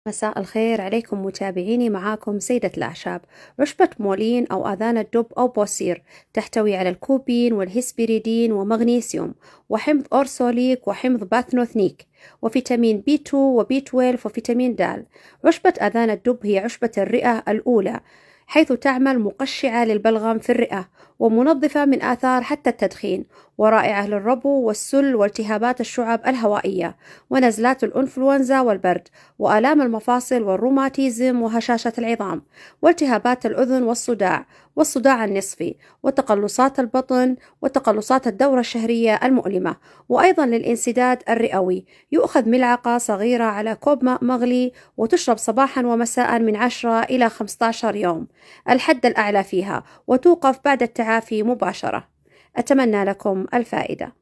مساء الخير عليكم متابعيني، معاكم سيدة الأعشاب. عشبة مولين أو آذان الدب أو بوسير تحتوي على الكوبين والهسبيريدين ومغنيسيوم وحمض أورسوليك وحمض باثنوثنيك وفيتامين بي 2 وبي 12 وفيتامين د. عشبة آذان الدب هي عشبة الرئة الأولى، حيث تعمل مقشعة للبلغم في الرئة ومنظفة من آثار حتى التدخين، ورائعة للربو والسل والتهابات الشعب الهوائية ونزلات الإنفلونزا والبرد وآلام المفاصل والروماتيزم وهشاشة العظام والتهابات الأذن والصداع النصفي وتقلصات البطن وتقلصات الدورة الشهرية المؤلمة، وأيضا للانسداد الرئوي. يؤخذ ملعقة صغيرة على كوب ماء مغلي وتشرب صباحا ومساء من 10 إلى 15 يوم، الحد الأعلى فيها، وتوقف بعد التعافي مباشرة. أتمنى لكم الفائدة.